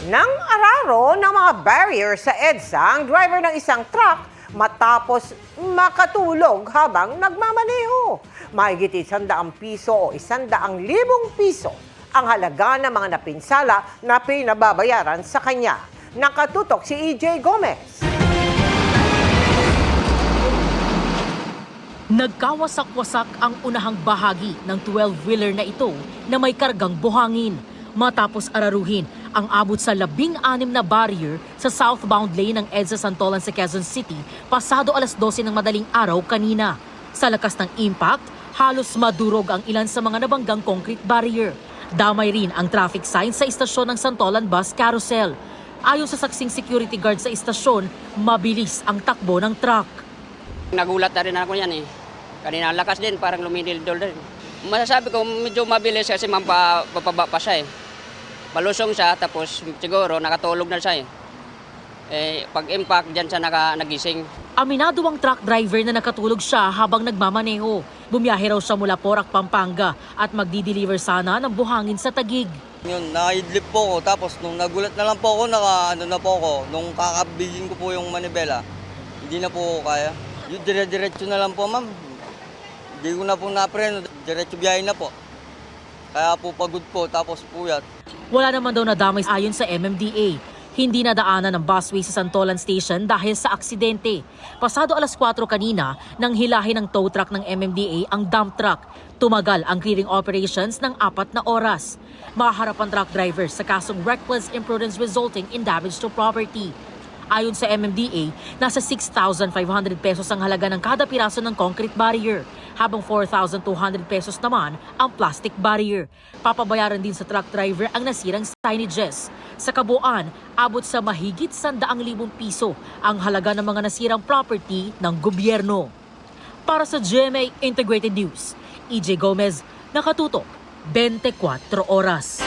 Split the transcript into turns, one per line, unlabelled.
Nang araro ng mga barrier sa EDSA ang driver ng isang truck matapos makatulog habang nagmamaneho. Mahigit 100 piso o 100,000 piso ang halaga ng mga napinsala na pinababayaran sa kanya. Nakatutok si EJ Gomez.
Nagkawasak-wasak ang unahang bahagi ng 12-wheeler na ito na may kargang buhangin. Matapos araruhin ang abot sa 16 na barrier sa southbound lane ng EDSA Santolan sa Quezon City pasado alas 12 ng madaling araw kanina. Sa lakas ng impact, halos madurog ang ilan sa mga nabanggang concrete barrier. Damay rin ang traffic sign sa istasyon ng Santolan Bus Carousel. Ayon sa saksing security guard sa istasyon, mabilis ang takbo ng truck.
Nagulat na rin ako yan eh. Kanina ang lakas din, parang lumidildol din. Masasabi ko medyo mabilis kasi mapababa pa siya eh. Palusong siya tapos siguro nakatulog na siya eh. Pag-impact dyan siya nagising.
Aminado ang truck driver na nakatulog siya habang nagmamaneho. Bumiyahe raw siya mula Porac, Pampanga at magdi-deliver sana ng buhangin sa Taguig.
Yun, nakaidlip po ako. Tapos nung nagulat na lang po ako, na po ako. Nung kakabigin ko po yung manibela, hindi na po ako kaya. Yung dire-diretso na lang po, ma'am. Hindi ko na po napreno. Diretso biyahe na po. Kaya po pagod po, tapos puyat.
Wala naman daw nadamay ayon sa MMDA. Hindi nadaanan ng busway sa Santolan Station dahil sa aksidente. Pasado alas 4 kanina, nang hilahin ng tow truck ng MMDA ang dump truck. Tumagal ang clearing operations ng 4 na oras. Mahaharap ang truck driver sa kasong reckless imprudence resulting in damage to property. Ayon sa MMDA, nasa 6,500 pesos ang halaga ng kada piraso ng concrete barrier, habang 4,200 pesos naman ang plastic barrier. Papabayaran din sa truck driver ang nasirang signages. Sa kabuuan, abot sa mahigit 100,000 piso ang halaga ng mga nasirang property ng gobyerno. Para sa GMA Integrated News, EJ Gomez, nakatutok 24 oras.